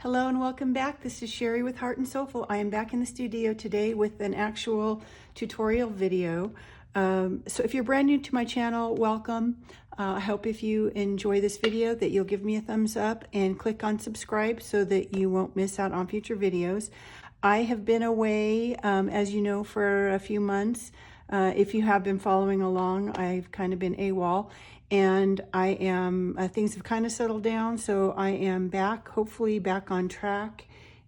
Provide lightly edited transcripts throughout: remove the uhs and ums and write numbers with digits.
Hello and welcome back. This is Sherri with Heart and Soulful. I am back in the studio today with an actual tutorial video. So if you're brand new to my channel, welcome. I hope if you enjoy this video that you'll give me a thumbs up and click on subscribe so that you won't miss out on future videos. I have been away, as you know, for a few months. If you have been following along, I've kind of been AWOL. And I am, things have kind of settled down, so I am back, hopefully back on track,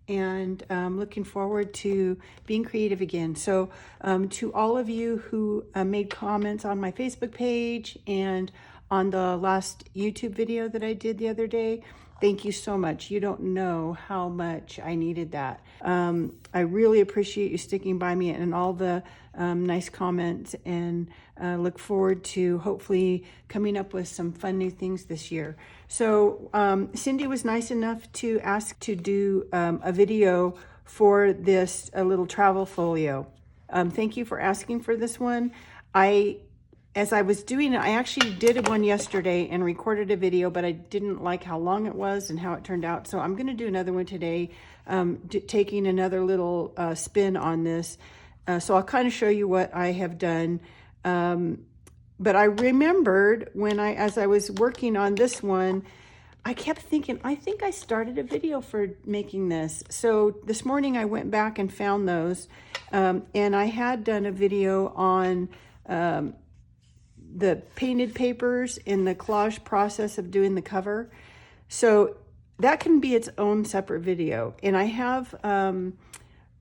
and looking forward to being creative again. So to all of you who made comments on my Facebook page and on the last YouTube video that I did the other day, thank you so much. You don't know how much I needed that. I really appreciate you sticking by me and all the nice comments, and look forward to hopefully coming up with some fun new things this year. So Cindy was nice enough to ask to do a video for this little travel folio. Thank you for asking for this one. As I was doing it, I actually did one yesterday and recorded a video, but I didn't like how long it was and how it turned out. So I'm going to do another one today, taking another little spin on this. So I'll kind of show you what I have done. But I remembered as I was working on this one, I kept thinking, I think I started a video for making this. So this morning I went back and found those. And I had done a video on the painted papers in the collage process of doing the cover. So that can be its own separate video. And I have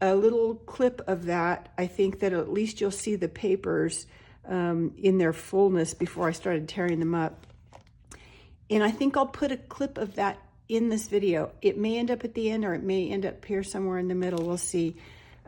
a little clip of that. I think that at least you'll see the papers in their fullness before I started tearing them up. And I think I'll put a clip of that in this video. It may end up at the end, or it may end up here somewhere in the middle. We'll see.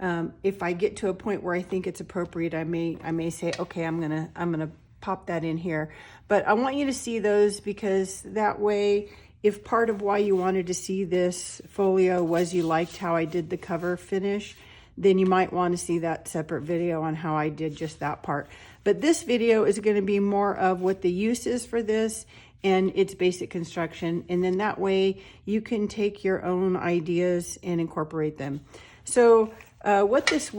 If I get to a point where I think it's appropriate, I may say, okay, I'm gonna pop that in here. But I want you to see those, because that way, if part of why you wanted to see this folio was you liked how I did the cover finish, then you might want to see that separate video on how I did just that part. But this video is going to be more of what the use is for this and its basic construction. And then that way you can take your own ideas and incorporate them. So what this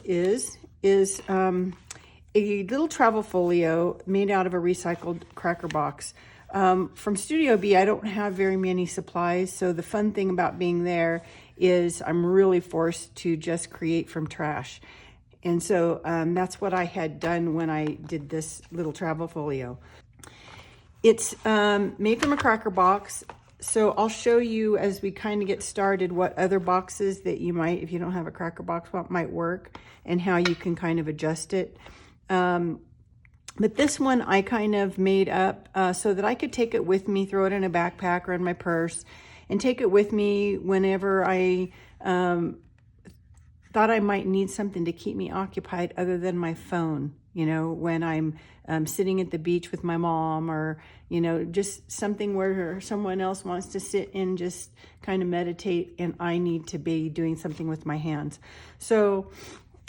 is a little travel folio made out of a recycled cracker box. From Studio B, I don't have very many supplies, so the fun thing about being there is I'm really forced to just create from trash. And so that's what I had done when I did this little travel folio. It's made from a cracker box, so I'll show you as we kind of get started what other boxes that you might, if you don't have a cracker box, what might work and how you can kind of adjust it. But this one I kind of made up so that I could take it with me, throw it in a backpack or in my purse, and take it with me whenever I thought I might need something to keep me occupied other than my phone, you know, when I'm sitting at the beach with my mom, or, you know, just something where someone else wants to sit and just kind of meditate and I need to be doing something with my hands. So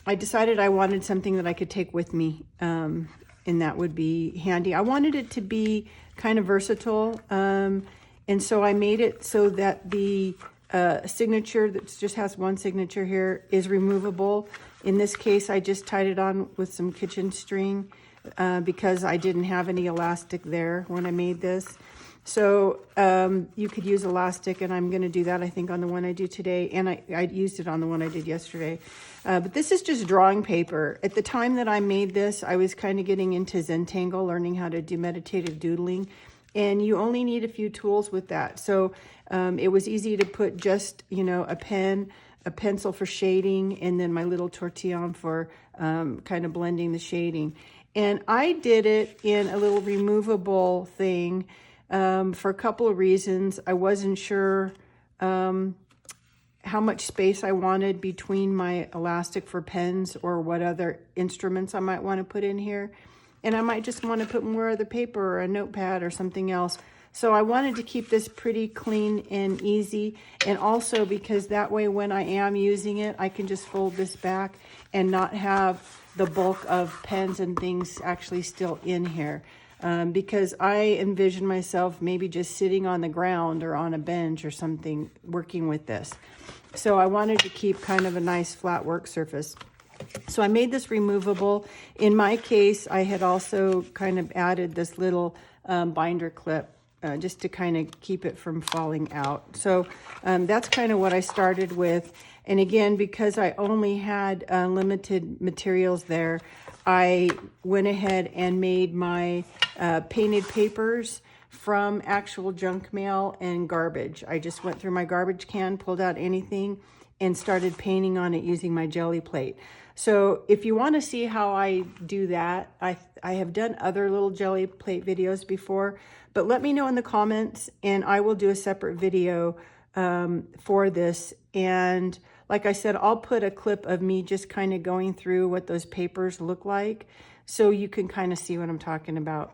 I decided I wanted something that I could take with me, and that would be handy. I wanted it to be kind of versatile, and so I made it so that the signature that just has one signature here is removable. In this case, I just tied it on with some kitchen string because I didn't have any elastic there when I made this. So you could use elastic, and I'm going to do that, I think, on the one I do today, and I used it on the one I did yesterday. But this is just drawing paper. At the time that I made this, I was kind of getting into Zentangle, learning how to do meditative doodling, and you only need a few tools with that. So it was easy to put just, you know, a pen, a pencil for shading, and then my little tortillon for kind of blending the shading. And I did it in a little removable thing for a couple of reasons. I wasn't sure how much space I wanted between my elastic for pens or what other instruments I might want to put in here. And I might just want to put more other paper or a notepad or something else. So I wanted to keep this pretty clean and easy. And also because that way when I am using it, I can just fold this back and not have the bulk of pens and things actually still in here. because I envision myself maybe just sitting on the ground or on a bench or something working with this. So I wanted to keep kind of a nice flat work surface. So I made this removable. In my case, I had also kind of added this little binder clip just to kind of keep it from falling out. So that's kind of what I started with. And again, because I only had limited materials there, I went ahead and made my painted papers from actual junk mail and garbage. I just went through my garbage can, pulled out anything, and started painting on it using my jelly plate. So if you want to see how I do that, I have done other little jelly plate videos before, but let me know in the comments and I will do a separate video for this. And like I said, I'll put a clip of me just kind of going through what those papers look like so you can kind of see what I'm talking about.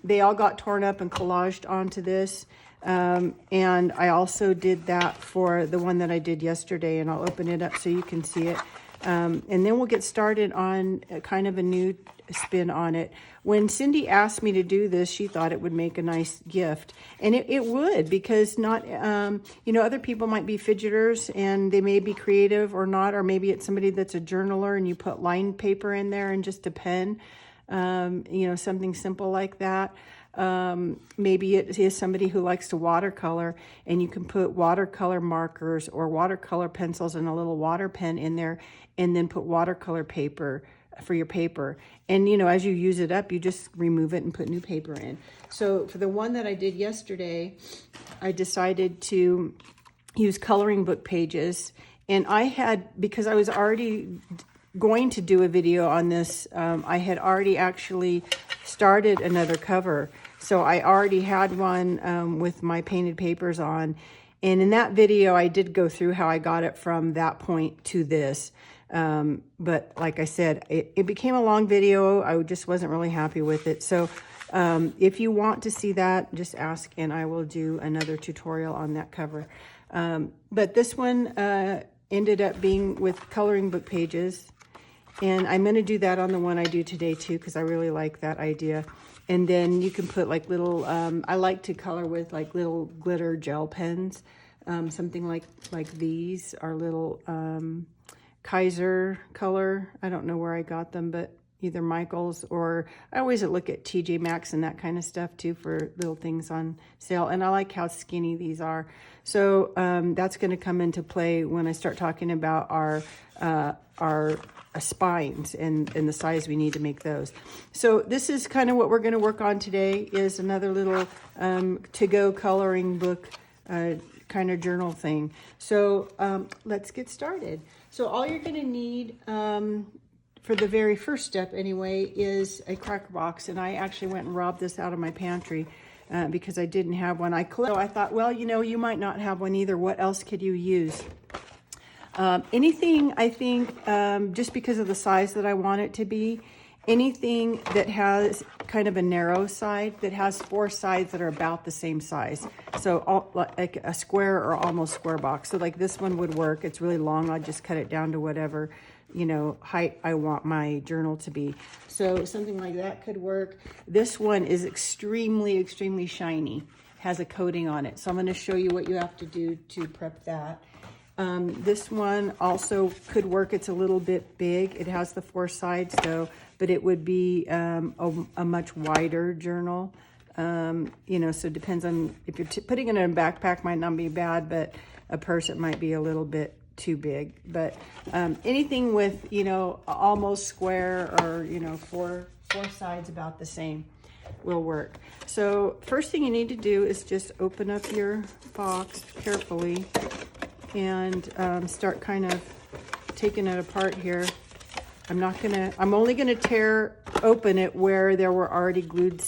They all got torn up and collaged onto this. And I also did that for the one that I did yesterday, and I'll open it up so you can see it. And then we'll get started on kind of a new spin on it. When Cindy asked me to do this, she thought it would make a nice gift. And it would, because not, you know, other people might be fidgeters and they may be creative or not, or maybe it's somebody that's a journaler and you put lined paper in there and just a pen, you know, something simple like that. Maybe it is somebody who likes to watercolor and you can put watercolor markers or watercolor pencils and a little water pen in there and then put watercolor paper for your paper. And, you know, as you use it up, you just remove it and put new paper in. So for the one that I did yesterday, I decided to use coloring book pages. And I had, because I was already going to do a video on this, I had already actually started another cover. So I already had one with my painted papers on. And in that video, I did go through how I got it from that point to this. But like I said, it became a long video. I just wasn't really happy with it. So if you want to see that, just ask and I will do another tutorial on that cover. But this one ended up being with coloring book pages. And I'm going to do that on the one I do today too, because I really like that idea. And then you can put like little, I like to color with like little glitter gel pens. Something like these are little Kaiser color. I don't know where I got them, but either Michael's or I always look at TJ Maxx and that kind of stuff too for little things on sale. And I like how skinny these are. So that's going to come into play when I start talking about our spines and the size we need to make those. So this is kind of what we're going to work on today, is another little to-go coloring book kind of journal thing. So let's get started. So all you're going to need for the very first step anyway is a cracker box. And I actually went and robbed this out of my pantry because I didn't have one. So I thought, well, you know, you might not have one either. What else could you use? Anything, I think, just because of the size that I want it to be, anything that has kind of a narrow side, that has four sides that are about the same size. So like a square or almost square box. So like this one would work. It's really long. I'll just cut it down to whatever, you know, height I want my journal to be. So something like that could work. This one is extremely, extremely shiny, has a coating on it. So I'm going to show you what you have to do to prep that. This one also could work. It's a little bit big. It has the four sides though, but it would be a much wider journal. You know, so it depends on if you're putting it in a backpack, might not be bad, but a purse, it might be a little bit too big. But anything with, you know, almost square or, you know, four sides about the same will work. So first thing you need to do is just open up your box carefully and start kind of taking it apart here. I'm only gonna open it where there were already glued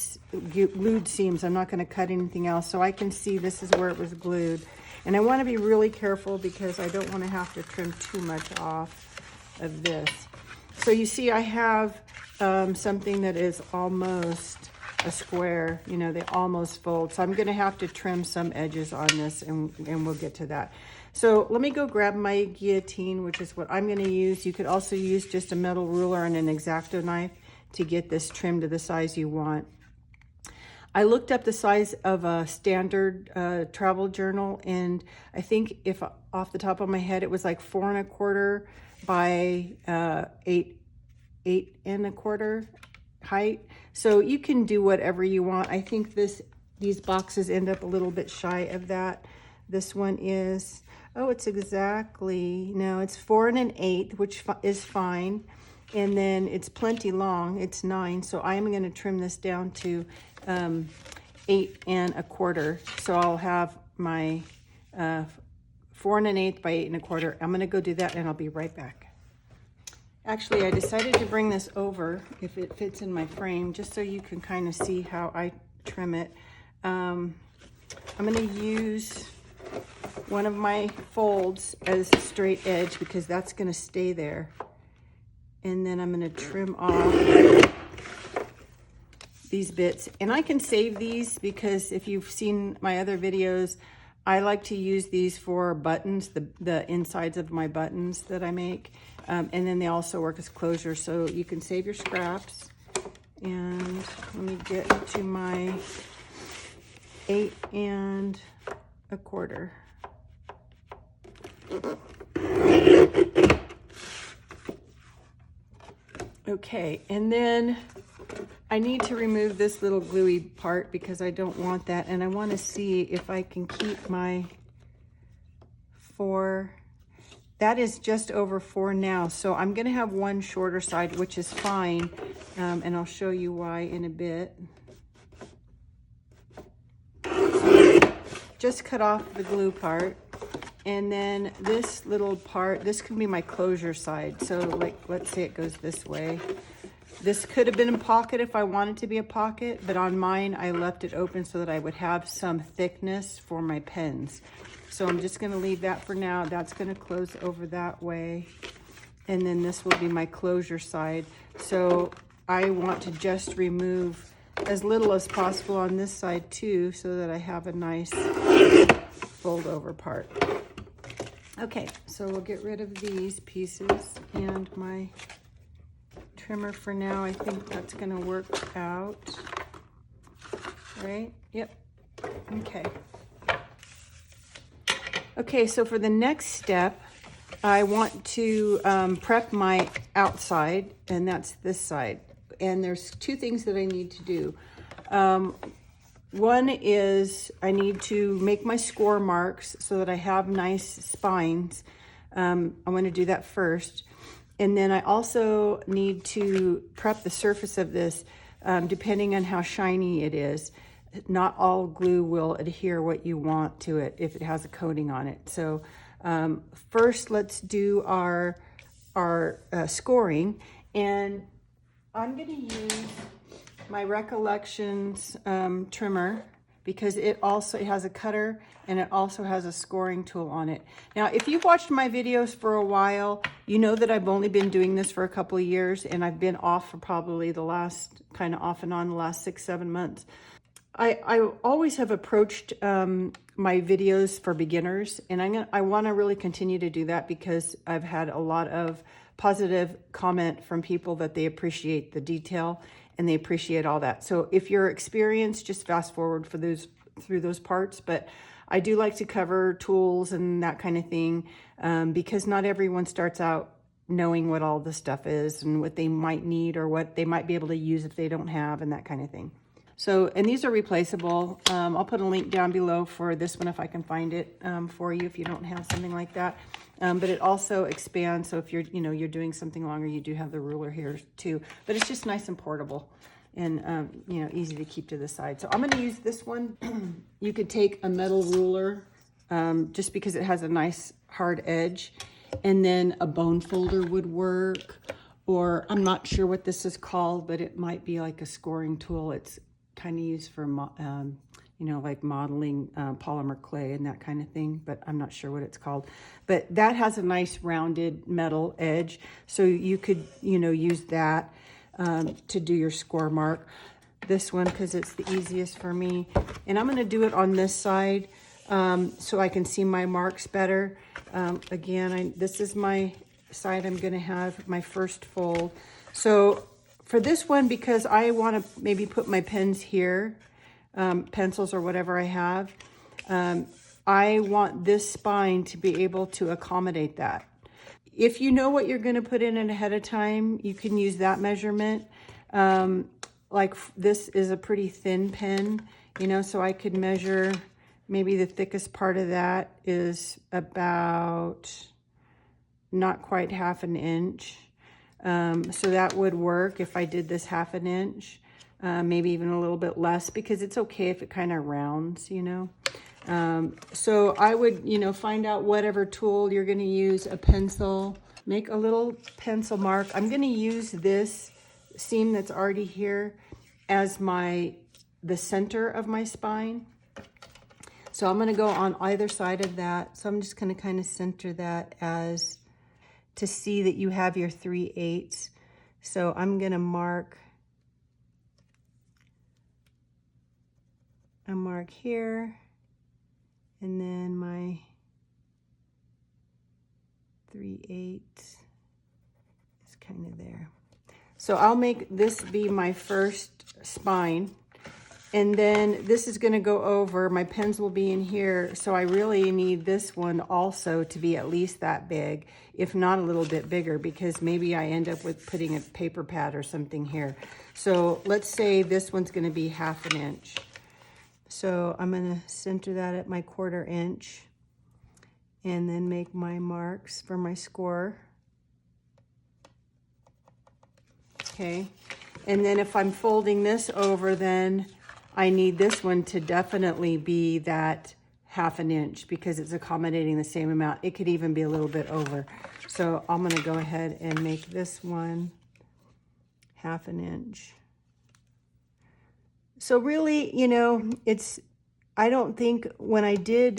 seams. I'm not gonna cut anything else. So I can see this is where it was glued. And I wanna be really careful because I don't wanna have to trim too much off of this. So you see I have something that is almost a square, you know, they almost fold. So I'm gonna have to trim some edges on this and we'll get to that. So let me go grab my guillotine, which is what I'm going to use. You could also use just a metal ruler and an X-Acto knife to get this trimmed to the size you want. I looked up the size of a standard travel journal, and I think, if off the top of my head, it was like 4 1/4 by 8 1/4 height. So you can do whatever you want. I think these boxes end up a little bit shy of that. This one is, oh, it's exactly, no, it's 4 1/8, which is fine. And then it's plenty long, it's 9. So I'm going to trim this down to 8 1/4. So I'll have my 4 1/8 by 8 1/4. I'm going to go do that, and I'll be right back. Actually, I decided to bring this over, if it fits in my frame, just so you can kind of see how I trim it. I'm going to use one of my folds as a straight edge, because that's going to stay there. And then I'm going to trim off these bits. And I can save these, because if you've seen my other videos, I like to use these for buttons, the insides of my buttons that I make. And then they also work as closure, so you can save your scraps. And let me get to my 8 1/4. Okay, and then I need to remove this little gluey part, because I don't want that, and I want to see if I can keep my 4. That is just over 4 now, so I'm going to have one shorter side, which is fine, and I'll show you why in a bit. So just cut off the glue part, and then this little part, this can be my closure side. So like, let's say it goes this way. This could have been a pocket if I wanted to be a pocket, but on mine I left it open so that I would have some thickness for my pens. So I'm just going to leave that for now. That's going to close over that way. And then this will be my closure side. So I want to just remove as little as possible on this side too, so that I have a nice fold over part. Okay, so we'll get rid of these pieces, and my trimmer for now, I think that's going to work out. Right? Yep. Okay. Okay, so for the next step, I want to prep my outside, and that's this side. And there's 2 things that I need to do. One is I need to make my score marks so that I have nice spines. I'm going to do that first. And then I also need to prep the surface of this, depending on how shiny it is. Not all glue will adhere what you want to it if it has a coating on it. So first, let's do our scoring. And I'm going to use my Recollections trimmer, because it has a cutter, and it also has a scoring tool on it. Now, if you've watched my videos for a while, you know that I've only been doing this for a couple of years, and I've been off for probably the last, kind of off and on, the last 6-7 months. I always have approached my videos for beginners, and I want to really continue to do that, because I've had a lot of positive comment from people that they appreciate the detail and they appreciate all that. So if you're experienced, just fast forward through those parts. But I do like to cover tools and that kind of thing, because not everyone starts out knowing what all this stuff is and what they might need or what they might be able to use if they don't have, and that kind of thing. So, and these are replaceable. I'll put a link down below for this one if I can find it for you if you don't have something like that. But it also expands, so if you're doing something longer, you do have the ruler here too. But it's just nice and portable, and easy to keep to the side. So I'm going to use this one. You could take a metal ruler, just because it has a nice hard edge, and then a bone folder would work. Or I'm not sure what this is called, but it might be like a scoring tool. It's kind of used for, like modeling polymer clay and that kind of thing, but I'm not sure what it's called. But that has a nice rounded metal edge, so you could, use that to do your score mark. This one, because it's the easiest for me. And I'm going to do it on this side so I can see my marks better. Again, this is my side I'm going to have my first fold. So for this one, because I want to maybe put my pens here, pencils or whatever I have. I want this spine to be able to accommodate that. If you know what you're going to put in it ahead of time, you can use that measurement. Like this is a pretty thin pen, you know, so I could measure maybe the thickest part of that is about not quite half an inch. So that would work if I did this half an inch, maybe even a little bit less, because it's okay if it kind of rounds, you know. So I would, you know, find out whatever tool you're going to use, a pencil, make a little pencil mark. I'm going to use this seam that's already here as the center of my spine. So I'm going to go on either side of that. So I'm just going to kind of center that as to see that you have your 3/8. So I'm going to mark a mark here, and then my 3/8 is kind of there. So I'll make this be my first spine, and then this is going to go over. My pens will be in here, so I really need this one also to be at least that big, if not a little bit bigger, because maybe I end up with putting a paper pad or something here. So let's say this one's going to be half an inch. So I'm going to center that at my 1/4 inch and then make my marks for my score. Okay, and then if I'm folding this over, then I need this one to definitely be that half an inch because it's accommodating the same amount. It could even be a little bit over. So I'm going to go ahead and make this one half an inch. So really, you know, I don't think when I did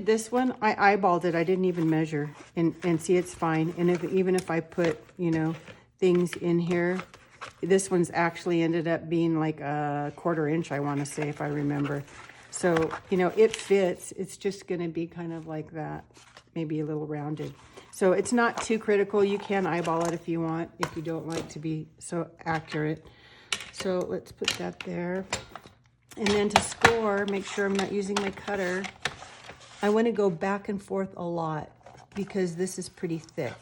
this one, I eyeballed it. I didn't even measure, and see, it's fine. And even if I put, you know, things in here, this one's actually ended up being like a 1/4 inch, I want to say, if I remember. So, you know, it fits. It's just going to be kind of like that, maybe a little rounded. So it's not too critical. You can eyeball it if you want, if you don't like to be so accurate. So let's put that there. And then to score, make sure I'm not using my cutter. I want to go back and forth a lot because this is pretty thick.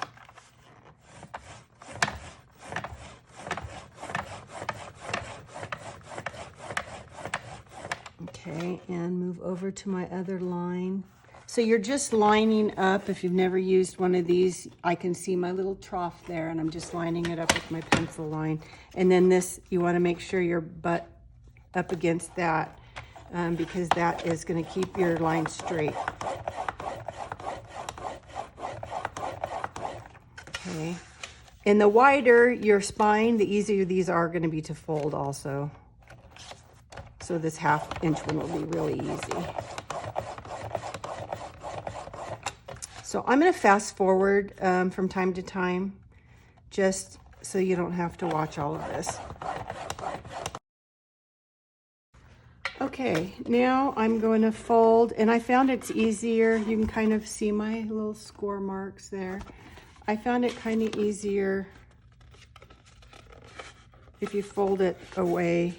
Okay, and move over to my other line. So you're just lining up. If you've never used one of these, I can see my little trough there, and I'm just lining it up with my pencil line. And then this, you want to make sure your butt up against that, because that is going to keep your line straight. Okay, and the wider your spine, the easier these are going to be to fold also. So this half inch one will be really easy. So I'm going to fast forward from time to time, just so you don't have to watch all of this. Okay, now I'm going to fold, and I found it's easier. You can kind of see my little score marks there. I found it kind of easier if you fold it away,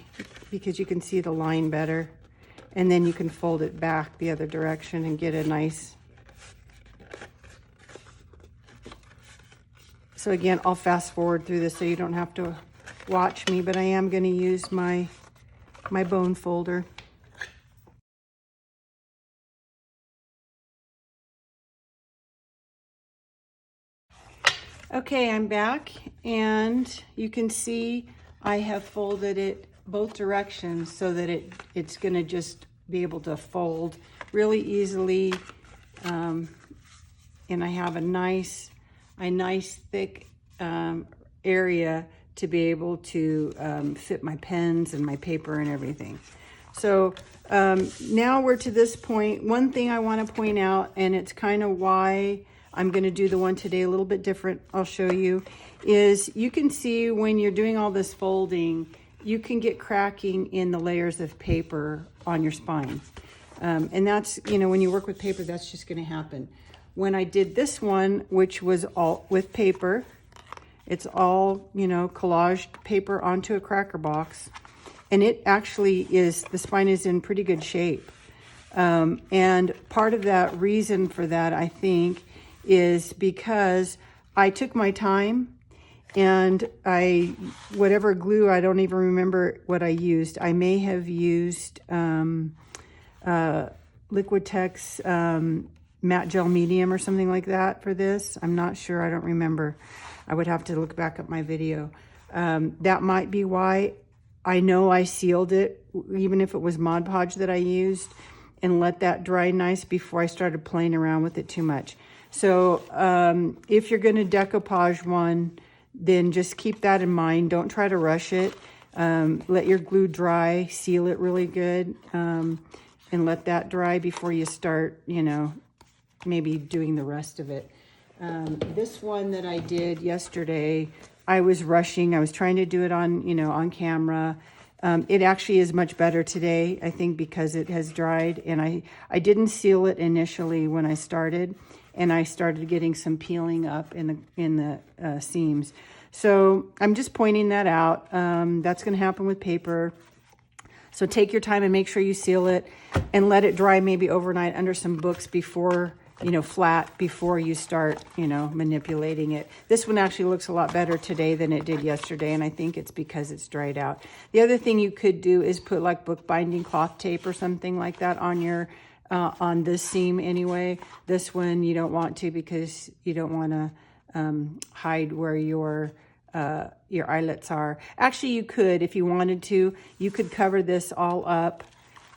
because you can see the line better, and then you can fold it back the other direction and get a nice. So again, I'll fast forward through this so you don't have to watch me, but I am going to use my bone folder. Okay, I'm back, and you can see I have folded it both directions so that it's going to just be able to fold really easily, and I have a nice thick area to be able to fit my pens and my paper and everything. So now we're to this point. One thing I want to point out, and it's kind of why I'm going to do the one today a little bit different, I'll show you, is you can see when you're doing all this folding, you can get cracking in the layers of paper on your spine. And that's, you know, when you work with paper, that's just going to happen. When I did this one, which was all with paper, it's all, you know, collaged paper onto a cracker box. and it actually is, the spine is in pretty good shape. And part of that reason for that, I think, is because I took my time, and whatever glue, I don't even remember what I used. I may have used Liquitex matte gel medium or something like that for this. I'm not sure, I don't remember. I would have to look back at my video. That might be why. I know I sealed it, even if it was Mod Podge that I used, and let that dry nice before I started playing around with it too much. So if you're gonna decoupage one, then just keep that in mind. Don't try to rush it. Let your glue dry, seal it really good, and let that dry before you start, you know, maybe doing the rest of it. This one that I did yesterday, I was rushing. I was trying to do it on, you know, on camera. It actually is much better today, I think, because it has dried, and I didn't seal it initially when I started, and I started getting some peeling up in the seams. So I'm just pointing that out. That's going to happen with paper. So take your time and make sure you seal it and let it dry maybe overnight under some books before, you know, flat, before you start, you know, manipulating it. This one actually looks a lot better today than it did yesterday, and I think it's because it's dried out. The other thing you could do is put like bookbinding cloth tape or something like that on your on this seam anyway. This one you don't want to, because you don't want to hide where your eyelets are. Actually, you could, if you wanted to, you could cover this all up.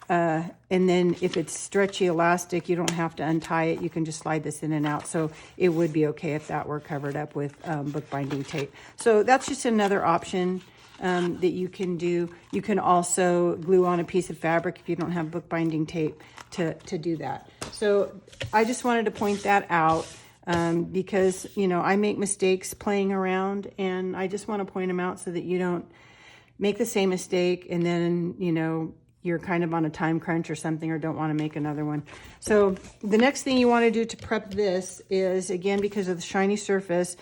And then if it's stretchy elastic, you don't have to untie it. You can just slide this in and out. So it would be okay if that were covered up with bookbinding tape. So that's just another option that you can do. You can also glue on a piece of fabric if you don't have bookbinding tape to do that. So I just wanted to point that out because, you know, I make mistakes playing around, and I just want to point them out so that you don't make the same mistake and then, you know, you're kind of on a time crunch or something, or don't want to make another one. So the next thing you want to do to prep this is, again, because of the shiny surface,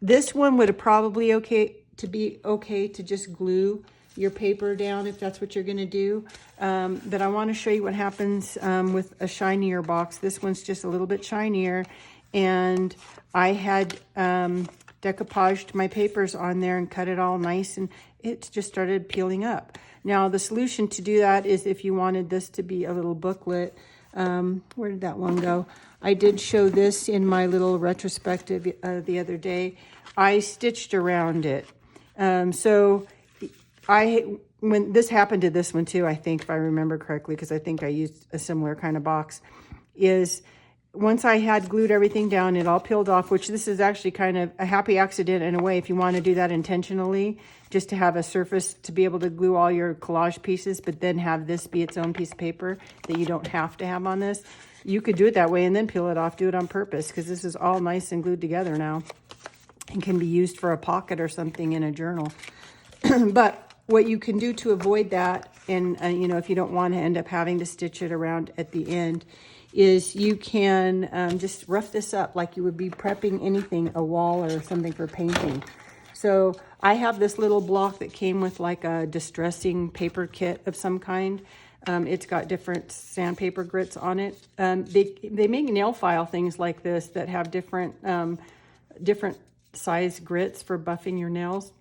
this one would probably be okay to just glue your paper down if that's what you're going to do. But I want to show you what happens with a shinier box. This one's just a little bit shinier, and I had decoupaged my papers on there and cut it all nice, and it just started peeling up. Now, the solution to do that is, if you wanted this to be a little booklet, where did that one go? I did show this in my little retrospective the other day. I stitched around it. So when this happened to this one too, I think, if I remember correctly, because I think I used a similar kind of box, is once I had glued everything down, it all peeled off, which this is actually kind of a happy accident in a way, if you want to do that intentionally, just to have a surface to be able to glue all your collage pieces, but then have this be its own piece of paper that you don't have to have on this. You could do it that way and then peel it off, do it on purpose, because this is all nice and glued together now and can be used for a pocket or something in a journal. But what you can do to avoid that, and you know, if you don't want to end up having to stitch it around at the end, is you can just rough this up like you would be prepping anything, a wall or something for painting. So I have this little block that came with like a distressing paper kit of some kind. It's got different sandpaper grits on it. They make nail file things like this that have different size grits for buffing your nails.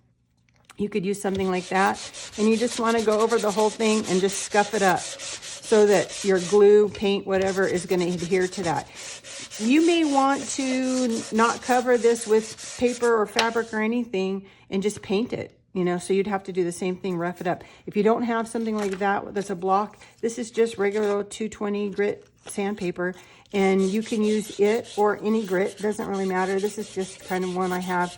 You could use something like that, and you just want to go over the whole thing and just scuff it up so that your glue, paint, whatever is going to adhere to that. You may want to not cover this with paper or fabric or anything and just paint it, you know, so you'd have to do the same thing, rough it up. If you don't have something like that that's a block, this is just regular 220 grit sandpaper, and you can use it or any grit, doesn't really matter. This is just kind of one I have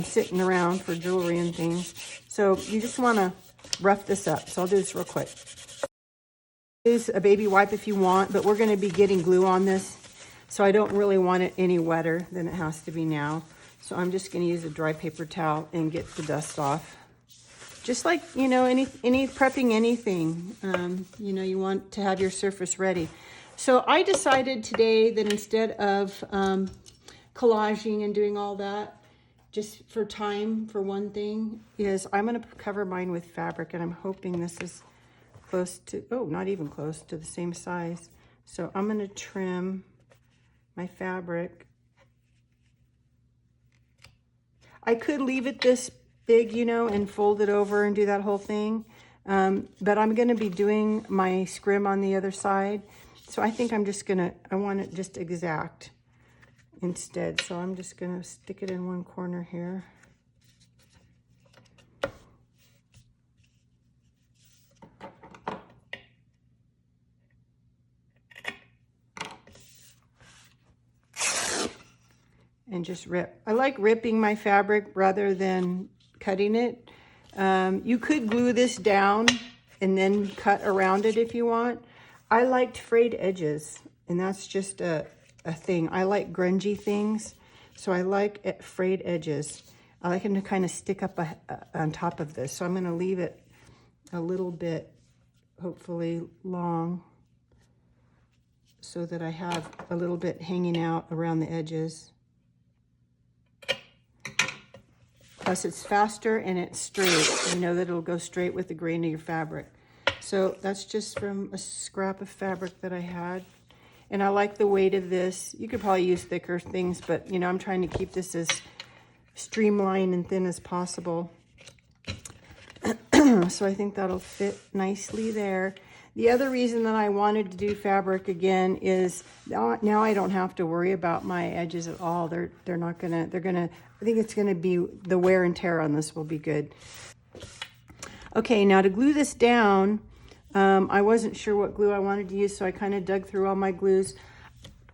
sitting around for jewelry and things. So you just want to rough this up. So I'll do this real quick. Use a baby wipe if you want, but we're going to be getting glue on this, so I don't really want it any wetter than it has to be now. So I'm just going to use a dry paper towel and get the dust off. Just like, you know, any prepping anything, you know, you want to have your surface ready. So I decided today that instead of collaging and doing all that, just for time, for one thing, is I'm going to cover mine with fabric, and I'm hoping this is close to, oh, not even close to the same size. So I'm going to trim my fabric. I could leave it this big, you know, and fold it over and do that whole thing. But I'm going to be doing my scrim on the other side. So I think I'm just going to, I want it just exact instead. So I'm just going to stick it in one corner here. And just rip. I like ripping my fabric rather than cutting it. You could glue this down and then cut around it if you want. I liked frayed edges, and that's just a thing. I like grungy things, so I like frayed edges. I like them to kind of stick up on top of this. So I'm going to leave it a little bit, hopefully long, so that I have a little bit hanging out around the edges. Plus it's faster and it's straight. You know that it'll go straight with the grain of your fabric. So that's just from a scrap of fabric that I had. And I like the weight of this. You could probably use thicker things, but you know, I'm trying to keep this as streamlined and thin as possible. So I think that'll fit nicely there. The other reason that I wanted to do fabric again is now I don't have to worry about my edges at all. They're not gonna, I think it's gonna be, the wear and tear on this will be good. Okay, now to glue this down, I wasn't sure what glue I wanted to use, so I kind of dug through all my glues.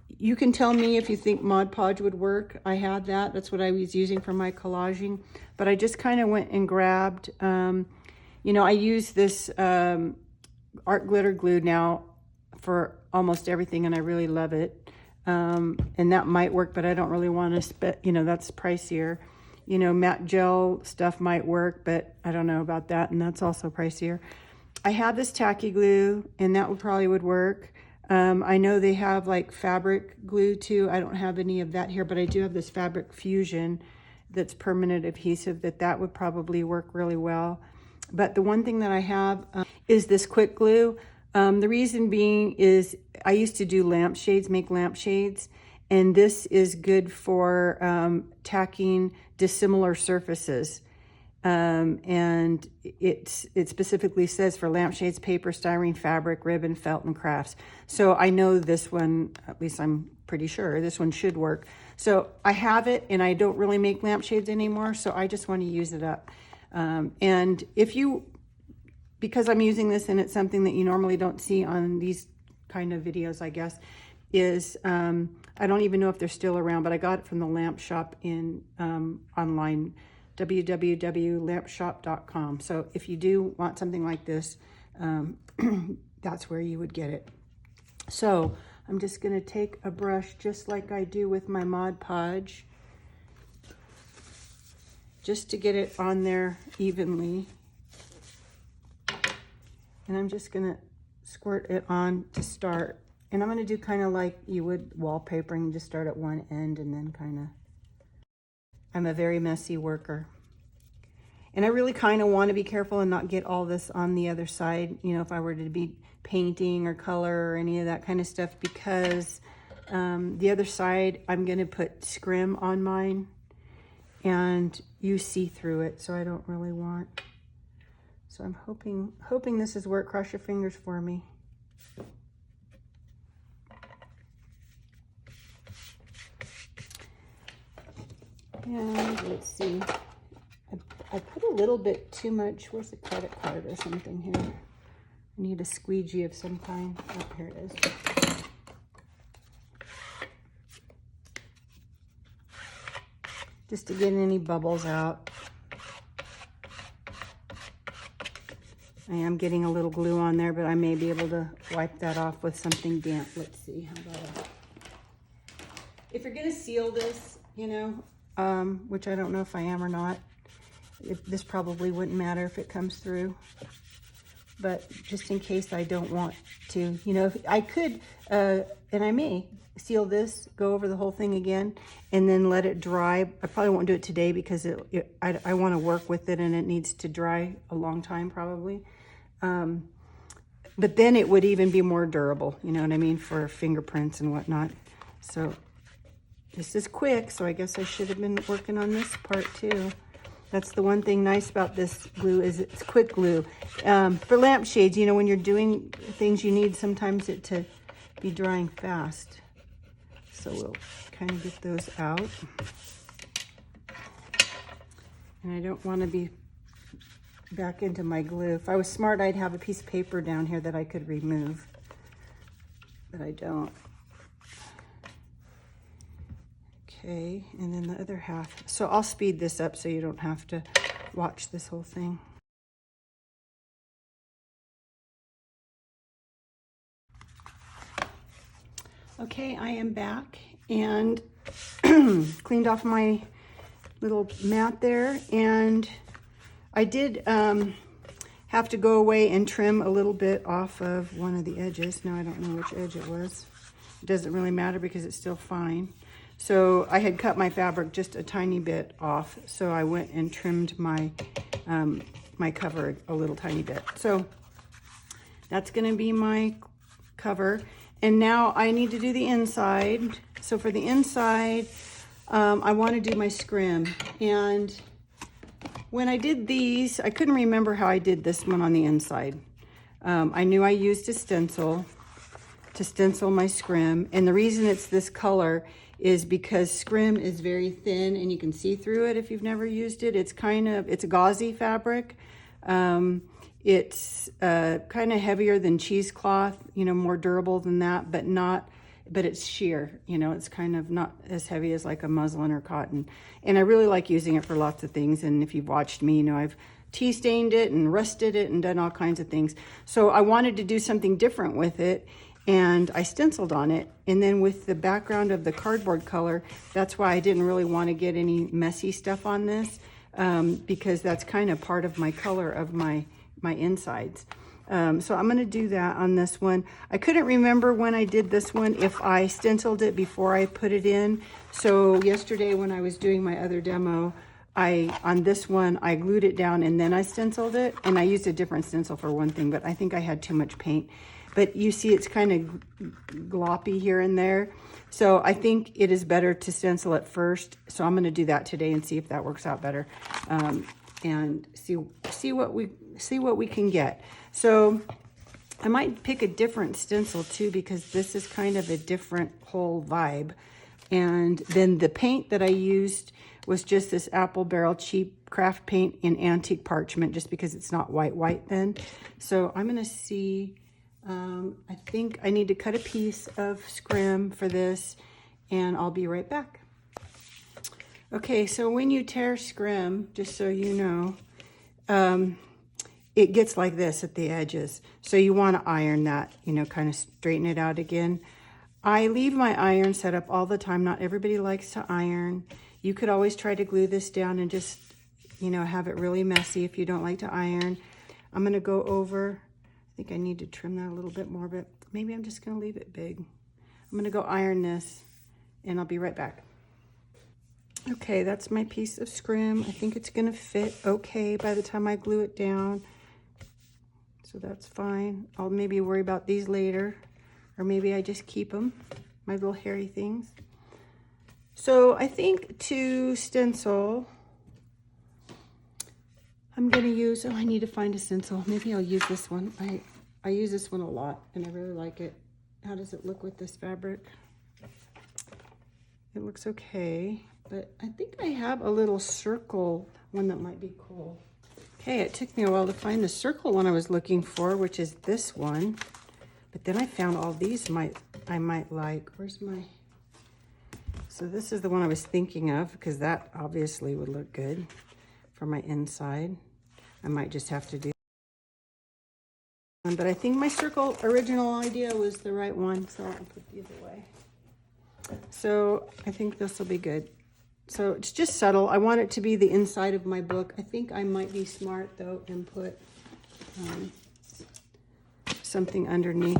You can tell me if you think Mod Podge would work. I had that, that's what I was using for my collaging, but I just kind of went and grabbed, you know, I use this art glitter glue now for almost everything, and I really love it. And that might work, but I don't really want to spend, you know, that's pricier. You know, matte gel stuff might work, but I don't know about that, and that's also pricier. I have this tacky glue, and that probably would work. I know they have like fabric glue too. I don't have any of that here, but I do have this Fabric Fusion that's permanent adhesive that would probably work really well. But the one thing that I have is this quick glue. The reason being is I used to do lampshades, make lampshades, and this is good for tacking dissimilar surfaces. And it specifically says for lampshades, paper, styrene, fabric, ribbon, felt, and crafts. So I know this one, at least I'm pretty sure, this one should work. So I have it, and I don't really make lampshades anymore, so I just want to use it up. And if you, because I'm using this and it's something that you normally don't see on these kind of videos, I guess, is, I don't even know if they're still around, but I got it from the lamp shop in, online, www.lampshop.com. So if you do want something like this, that's where you would get it. So I'm just going to take a brush just like I do with my Mod Podge, just to get it on there evenly. And I'm just gonna squirt it on to start. And I'm gonna do kind of like you would wallpapering, just start at one end and then kind of, I'm a very messy worker. And I really kind of want to be careful and not get all this on the other side, you know, if I were to be painting or color or any of that kind of stuff, because the other side, I'm gonna put scrim on mine, and you see through it, so I don't really want. So I'm hoping this is work. Cross your fingers for me. And let's see. I put a little bit too much. Where's the credit card or something here? I need a squeegee of some kind. Oh, here it is. Just to get any bubbles out. I am getting a little glue on there, but I may be able to wipe that off with something damp. Let's see, how about that? If you're gonna seal this, you know, which I don't know if I am or not, this probably wouldn't matter if it comes through. but just in case I don't want to, you know, I could, and I may seal this, go over the whole thing again, and then let it dry. I probably won't do it today because I want to work with it and it needs to dry a long time probably. But then it would even be more durable, you know what I mean, for fingerprints and whatnot. So this is quick, so I guess I should have been working on this part too. That's the one thing nice about this glue is it's quick glue. For lampshades, you know, when you're doing things, you need sometimes it to be drying fast. So we'll kind of get those out. And I don't want to be back into my glue. If I was smart, I'd have a piece of paper down here that I could remove, but I don't. Okay, and then the other half. So I'll speed this up so you don't have to watch this whole thing. Okay, I am back and cleaned off my little mat there, and I did have to go away and trim a little bit off of one of the edges. Now I don't know which edge it was. It doesn't really matter because it's still fine. So I had cut my fabric just a tiny bit off, so I went and trimmed my my cover a little tiny bit. So that's gonna be my cover. And now I need to do the inside. So for the inside, I want to do my scrim. And when I did these, I couldn't remember how I did this one on the inside. I knew I used a stencil to stencil my scrim. And the reason it's this color is because scrim is very thin and you can see through it if you've never used it. It's a gauzy fabric. It's kind of heavier than cheesecloth, you know, more durable than that, but it's sheer, you know, it's kind of not as heavy as like a muslin or cotton. And I really like using it for lots of things. And if you've watched me, you know, I've tea stained it and rusted it and done all kinds of things. So I wanted to do something different with it, and I stenciled on it. And then with the background of the cardboard color, that's why I didn't really want to get any messy stuff on this, because that's kind of part of my color of my insides. So I'm going to do that on this one. I couldn't remember when I did this one if I stenciled it before I put it in. So yesterday when I was doing my other demo, on this one I glued it down and then I stenciled it, and I used a different stencil for one thing, but I think I had too much paint. But you see it's kind of gloppy here and there. So I think it is better to stencil it first. So I'm going to do that today and see if that works out better. And see what we can get. So I might pick a different stencil too, because this is kind of a different whole vibe. And then the paint that I used was just this Apple Barrel cheap craft paint in antique parchment, just because it's not white then. So I'm gonna see, I think I need to cut a piece of scrim for this, and I'll be right back. Okay, so when you tear scrim, just so you know, it gets like this at the edges. So you want to iron that, you know, kind of straighten it out again. I leave my iron set up all the time. Not everybody likes to iron. You could always try to glue this down and just, you know, have it really messy if you don't like to iron. I'm going to go over, I think I need to trim that a little bit more, but maybe I'm just going to leave it big. I'm going to go iron this, and I'll be right back. Okay, that's my piece of scrim. I think it's gonna fit okay by the time I glue it down. So that's fine. I'll maybe worry about these later, or maybe I just keep them, my little hairy things. So I think to stencil, I'm gonna use, I need to find a stencil. Maybe I'll use this one. I use this one a lot and I really like it. How does it look with this fabric? It looks okay. But I think I have a little circle one that might be cool. Okay, it took me a while to find the circle one I was looking for, which is this one. But then I found all these I might like. Where's my... So this is the one I was thinking of, because that obviously would look good for my inside. I might just have to do... But I think my circle original idea was the right one, so I'll put these away. So I think this will be good. So it's just subtle. I want it to be the inside of my book. I think I might be smart though and put something underneath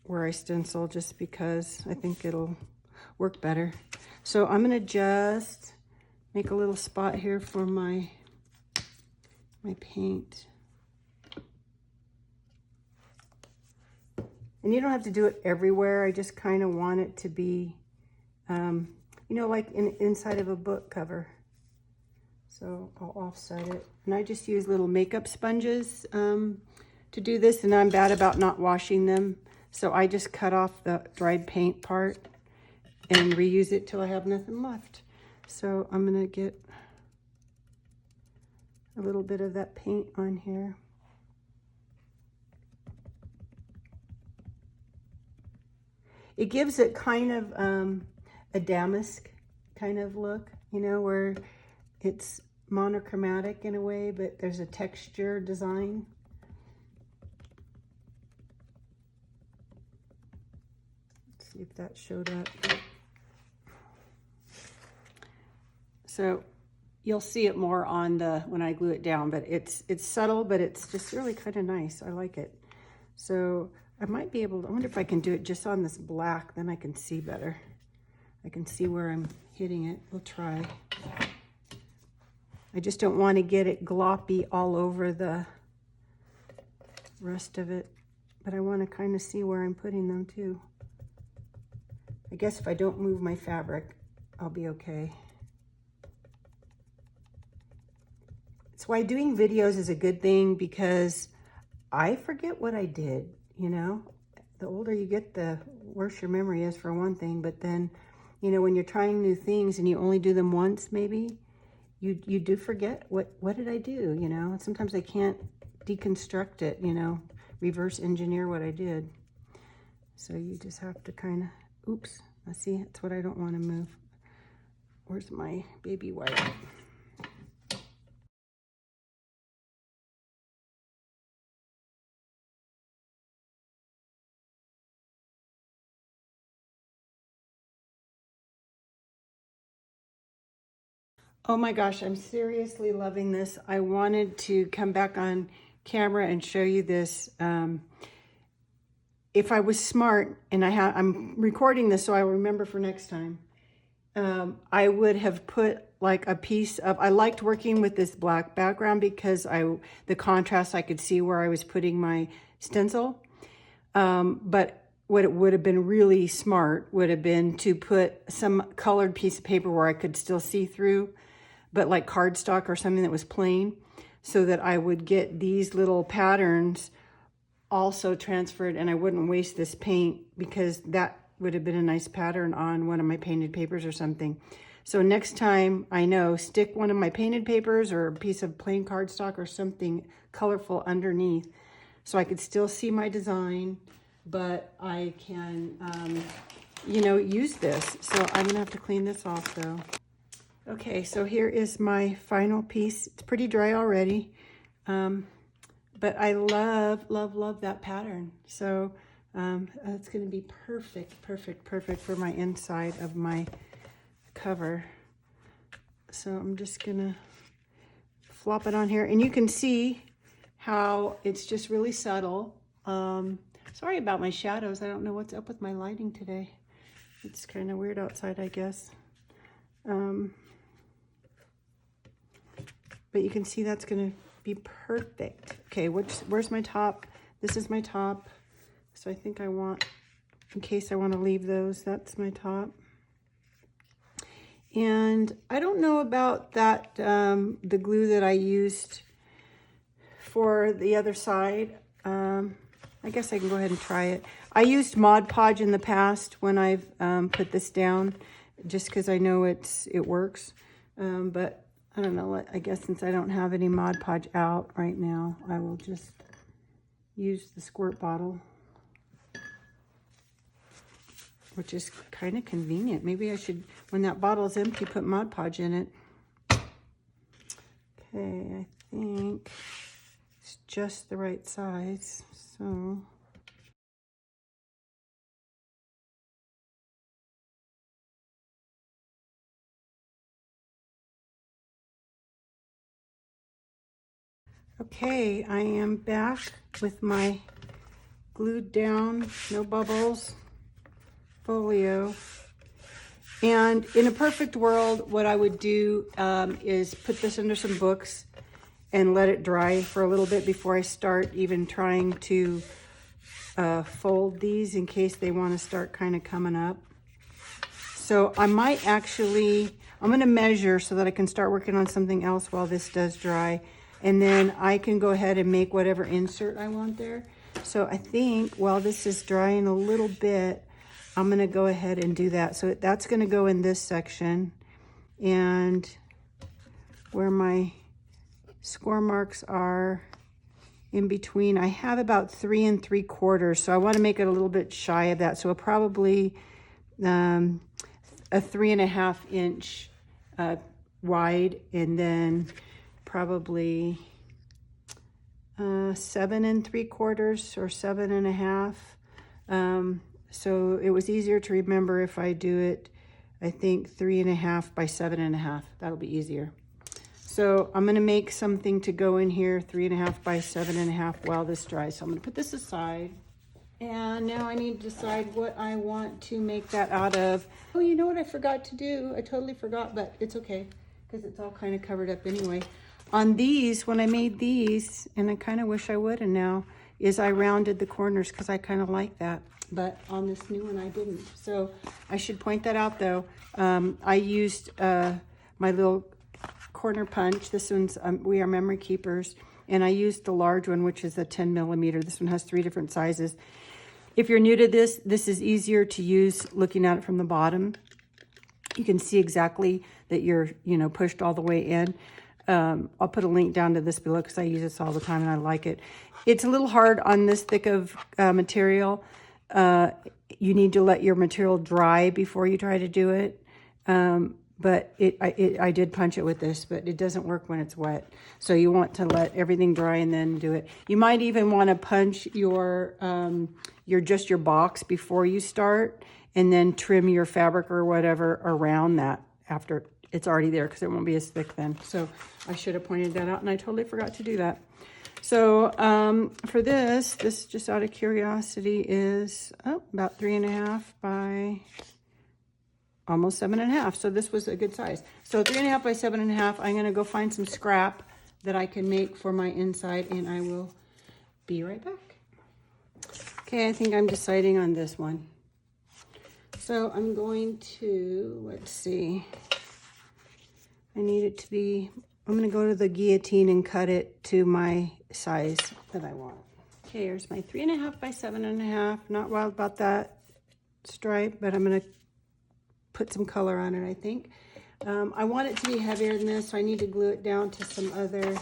where I stencil just because I think it'll work better. So I'm gonna just make a little spot here for my paint. And you don't have to do it everywhere. I just kind of want it to be, you know, like inside of a book cover. So I'll offset it. And I just use little makeup sponges to do this, and I'm bad about not washing them. So I just cut off the dried paint part and reuse it till I have nothing left. So I'm gonna get a little bit of that paint on here. It gives it kind of a damask kind of look, you know, where it's monochromatic in a way, but there's a texture design. Let's see if that showed up. So you'll see it more on when I glue it down, but it's subtle, but it's just really kind of nice. I like it. So I might be able to, I wonder if I can do it just on this black, then I can see better. I can see where I'm hitting it. We'll try. I just don't want to get it gloppy all over the rest of it, but I want to kind of see where I'm putting them too. I guess if I don't move my fabric, I'll be okay. That's why doing videos is a good thing, because I forget what I did, you know? The older you get, the worse your memory is, for one thing, but then, you know, when you're trying new things and you only do them once, maybe, you do forget, what did I do, you know? And sometimes I can't deconstruct it, you know, reverse engineer what I did. So you just have to kind of, oops, I see, that's what I don't want to move. Where's my baby wipe? Oh my gosh, I'm seriously loving this. I wanted to come back on camera and show you this. If I was smart, and I'm recording this so I remember for next time, I would have put like a piece of, I liked working with this black background because the contrast, I could see where I was putting my stencil. But what it would have been really smart would have been to put some colored piece of paper where I could still see through, but like cardstock or something that was plain, so that I would get these little patterns also transferred, and I wouldn't waste this paint, because that would have been a nice pattern on one of my painted papers or something. So next time, I know, stick one of my painted papers or a piece of plain cardstock or something colorful underneath, so I could still see my design, but I can, you know, use this. So I'm gonna have to clean this off though. Okay, so here is my final piece. It's pretty dry already, but I love, love, love that pattern. So it's gonna be perfect, perfect, perfect for my inside of my cover. So I'm just gonna flop it on here, and you can see how it's just really subtle. Sorry about my shadows. I don't know what's up with my lighting today. It's kind of weird outside, I guess. But you can see that's gonna be perfect. Okay, where's my top? This is my top. So I think I want, in case I want to leave those, that's my top. And I don't know about that, the glue that I used for the other side. I guess I can go ahead and try it. I used Mod Podge in the past when I've put this down, just because I know it works. But I don't know, I guess since I don't have any Mod Podge out right now, I will just use the squirt bottle, which is kind of convenient. Maybe I should, when that bottle is empty, put Mod Podge in it. Okay, I think it's just the right size, so. Okay, I am back with my glued down, no bubbles, folio. And in a perfect world, what I would do is put this under some books and let it dry for a little bit before I start even trying to fold these in case they want to start kind of coming up. So I might actually, I'm going to measure so that I can start working on something else while this does dry. And then I can go ahead and make whatever insert I want there. So I think while this is drying a little bit, I'm going to go ahead and do that. So that's going to go in this section. And where my score marks are in between, I have about 3 3/4. So I want to make it a little bit shy of that. So probably a 3.5 inch wide, and then probably 7 3/4 or 7.5. So it was easier to remember if I do it, I think 3.5 by 7.5. That'll be easier. So I'm going to make something to go in here, 3.5 by 7.5 while this dries. So I'm going to put this aside. And now I need to decide what I want to make that out of. Oh, you know what I forgot to do? I totally forgot, but it's okay because it's all kind of covered up anyway. On these, when I made these, and I kind of wish I would, and now, is I rounded the corners because I kind of like that. But on this new one, I didn't. So I should point that out, though. I used my little corner punch. This one's, We Are Memory Keepers. And I used the large one, which is a 10 millimeter. This one has 3 different sizes. If you're new to this, this is easier to use looking at it from the bottom. You can see exactly that you're, pushed all the way in. I'll put a link down to this below because I use this all the time and I like it. It's a little hard on this thick of material. You need to let your material dry before you try to do it. But I did punch it with this, but it doesn't work when it's wet. So you want to let everything dry and then do it. You might even want to punch your box before you start, and then trim your fabric or whatever around that after it's already there, because it won't be as thick then. So I should have pointed that out, and I totally forgot to do that. So for this just out of curiosity is about 3.5 by almost 7.5. So this was a good size. So 3.5 by 7.5. I'm going to go find some scrap that I can make for my inside, and I will be right back. Okay, I think I'm deciding on this one. So I'm going to, let's see. I need it to be, I'm going to go to the guillotine and cut it to my size that I want. Okay, here's my 3.5 by 7.5. Not wild about that stripe, but I'm going to put some color on it, I think. I want it to be heavier than this, so I need to glue it down to some other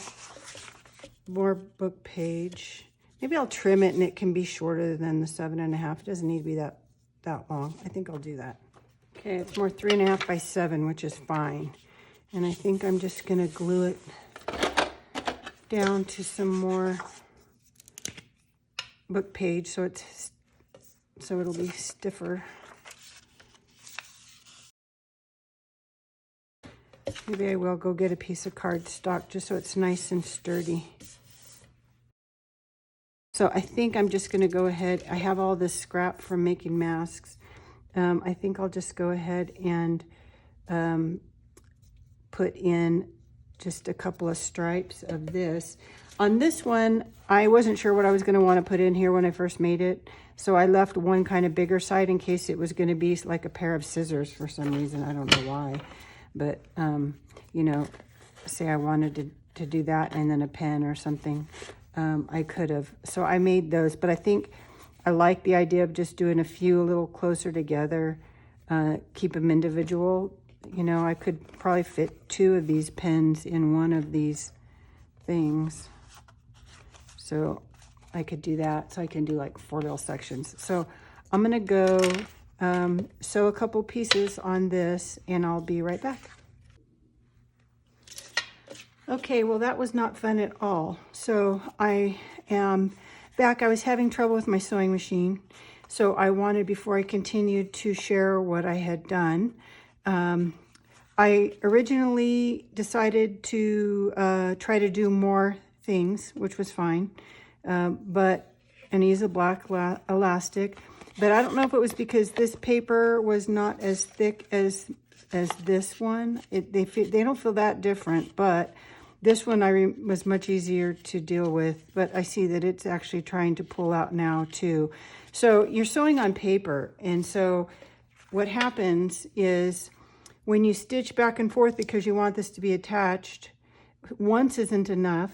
more book page. Maybe I'll trim it and it can be shorter than the 7.5. It doesn't need to be that long. I think I'll do that. Okay, it's more 3.5 by 7, which is fine. And I think I'm just gonna glue it down to some more book page so it'll be stiffer. Maybe I will go get a piece of cardstock just so it's nice and sturdy. So I think I'm just going to go ahead. I have all this scrap from making masks. I think I'll just go ahead and put in just a couple of stripes of this. On this one, I wasn't sure what I was going to want to put in here when I first made it. So I left one kind of bigger side in case it was going to be like a pair of scissors for some reason. I don't know why. But, say I wanted to do that and then a pen or something, I could have. So I made those, but I think I like the idea of just doing a few a little closer together, keep them individual. I could probably fit 2 of these pens in one of these things. So I could do that. So I can do like 4 little sections. So I'm going to go sew a couple pieces on this, and I'll be right back. Okay, well, that was not fun at all. So I am back. I was having trouble with my sewing machine. So I wanted, before I continued, to share what I had done. I originally decided to try to do more things, which was fine. But and use a black elastic. But I don't know if it was because this paper was not as thick as this one. They don't feel that different, but this one was much easier to deal with. But I see that it's actually trying to pull out now too. So you're sewing on paper, and so what happens is when you stitch back and forth because you want this to be attached, once isn't enough.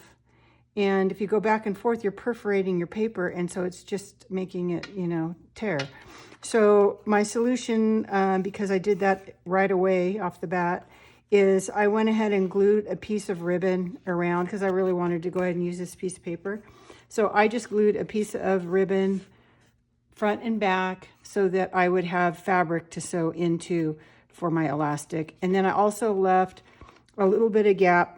And if you go back and forth, you're perforating your paper, and so it's just making it, you know, tear. So my solution, because I did that right away off the bat, is I went ahead and glued a piece of ribbon around because I really wanted to go ahead and use this piece of paper. So I just glued a piece of ribbon front and back so that I would have fabric to sew into for my elastic. And then I also left a little bit of gap.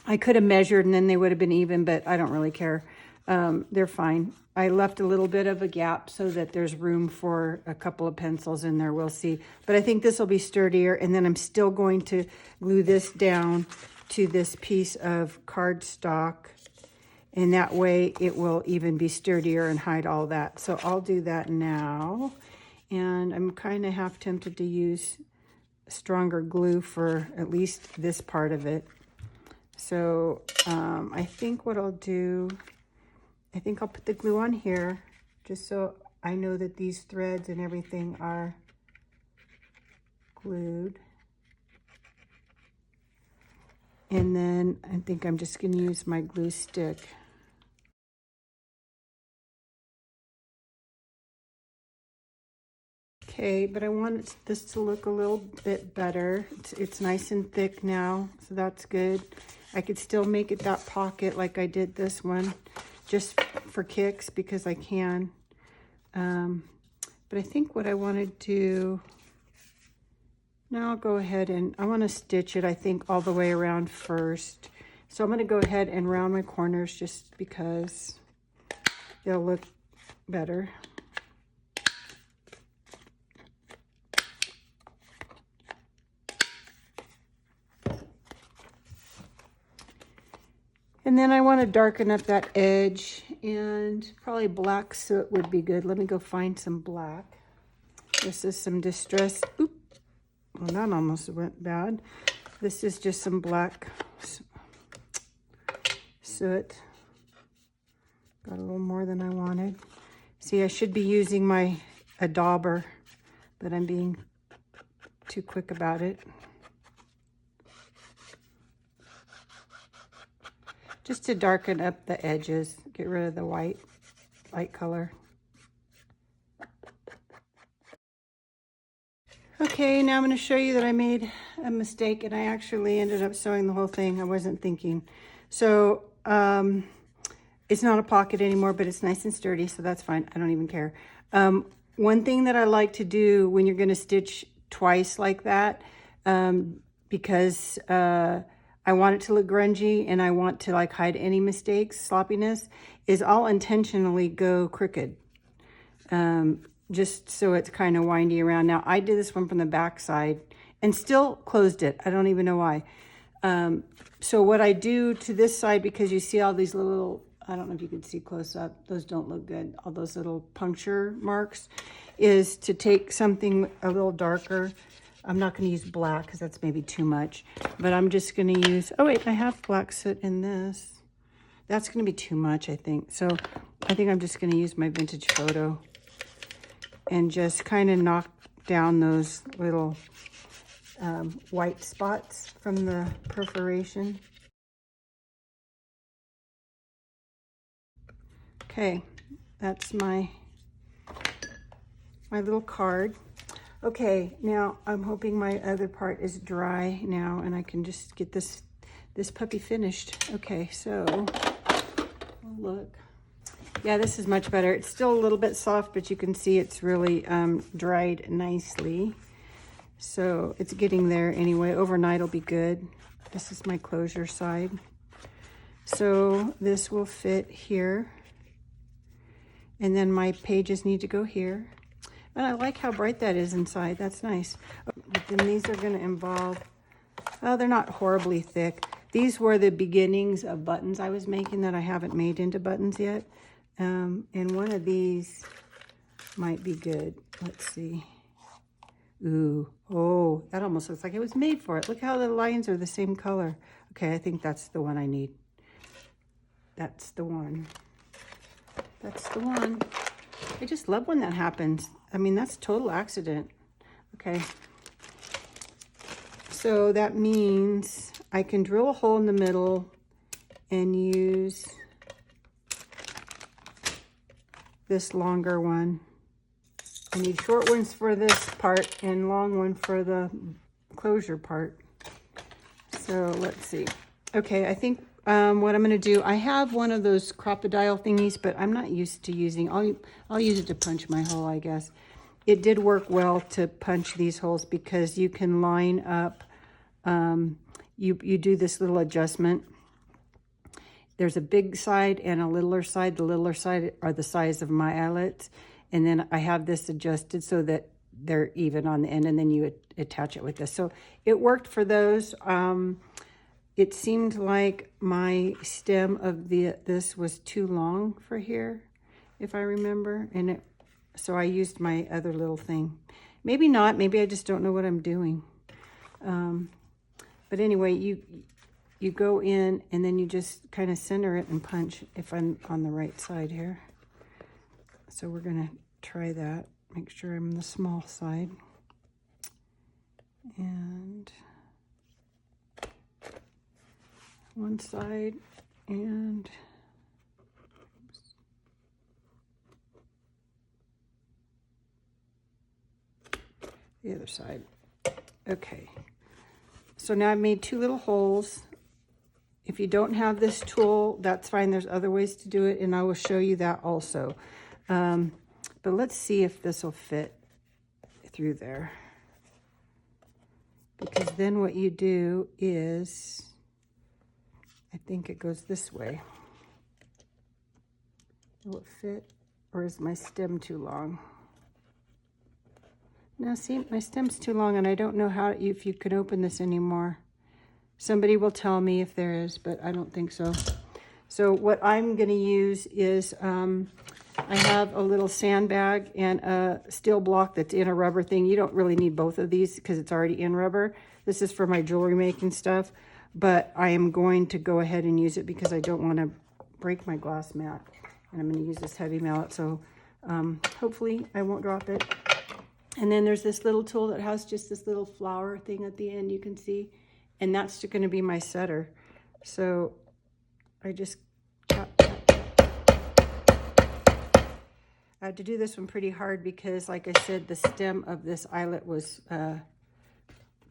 I could have measured and then they would have been even, but I don't really care. They're fine. I left a little bit of a gap so that there's room for a couple of pencils in there. We'll see. But I think this will be sturdier. And then I'm still going to glue this down to this piece of cardstock. And that way it will even be sturdier and hide all that. So I'll do that now. And I'm kind of half tempted to use stronger glue for at least this part of it. So I think what I'll do, I think I'll put the glue on here just so I know that these threads and everything are glued. And then I think I'm just going to use my glue stick. Okay, but I want this to look a little bit better. It's nice and thick now, so that's good. I could still make it that pocket like I did this one, just for kicks because I can. But I think what I want to do, now I'll go ahead and I want to stitch it, I think, all the way around first. So I'm going to go ahead and round my corners just because they'll look better. And then I want to darken up that edge, and probably black soot would be good. Let me go find some black. This is some distress. Oop. Well, that almost went bad. This is just some black soot. Got a little more than I wanted. See, I should be using a dauber, but I'm being too quick about it. Just to darken up the edges, get rid of the light color. Okay, now I'm going to show you that I made a mistake and I actually ended up sewing the whole thing. I wasn't thinking. So it's not a pocket anymore, but it's nice and sturdy, so that's fine. I don't even care. One thing that I like to do when you're going to stitch twice like that, because I want it to look grungy and I want to like hide any mistakes, sloppiness, is I'll intentionally go crooked. Just so it's kind of windy around. Now I did this one from the back side and still closed it. I don't even know why. So what I do to this side, because you see all these little, I don't know if you can see close up, those don't look good, all those little puncture marks, is to take something a little darker. I'm not going to use black because that's maybe too much, but I'm just going to use, oh wait, I have black soot in this. That's going to be too much, I think. So I think I'm just going to use my vintage photo and just kind of knock down those little white spots from the perforation. Okay, that's my little card. Okay, now I'm hoping my other part is dry now and I can just get this puppy finished. Okay, so look. Yeah, this is much better. It's still a little bit soft, but you can see it's really dried nicely. So it's getting there anyway. Overnight will be good. This is my closure side. So this will fit here. And then my pages need to go here. And I like how bright that is inside. That's nice. But then these are going to involve, oh, they're not horribly thick. These were the beginnings of buttons I was making that I haven't made into buttons yet. And one of these might be good. Let's see. Ooh, oh, that almost looks like it was made for it. Look how the lines are the same color. Okay, I think that's the one I need. That's the one. That's the one. I just love when that happens. I mean, that's total accident. Okay. So that means I can drill a hole in the middle and use this longer one. I need short ones for this part and long one for the closure part. So let's see. Okay, I think what I'm going to do, I have one of those crocodile thingies, but I'm not used to using, I'll use it to punch my hole, I guess. It did work well to punch these holes because you can line up, you do this little adjustment. There's a big side and a littler side. The littler side are the size of my eyelets. And then I have this adjusted so that they're even on the end, and then you attach it with this. So it worked for those. It seemed like my stem of this was too long for here, if I remember. And so I used my other little thing. Maybe not. Maybe I just don't know what I'm doing. But anyway, you go in and then you just kind of center it and punch if I'm on the right side here. So we're going to try that. Make sure I'm the small side. And one side and the other side. Okay. So now I've made two little holes. If you don't have this tool, that's fine. There's other ways to do it, and I will show you that also. But let's see if this will fit through there. Because then what you do is, I think it goes this way. Will it fit, or is my stem too long? Now see, my stem's too long, and I don't know how if you can open this anymore. Somebody will tell me if there is, but I don't think so. So what I'm going to use is, I have a little sandbag and a steel block that's in a rubber thing. You don't really need both of these because it's already in rubber. This is for my jewelry making stuff, but I am going to go ahead and use it because I don't want to break my glass mat. And I'm going to use this heavy mallet, so hopefully I won't drop it. And then there's this little tool that has just this little flower thing at the end, you can see. And that's going to be my setter. So I just I had to do this one pretty hard because, like I said, the stem of this eyelet was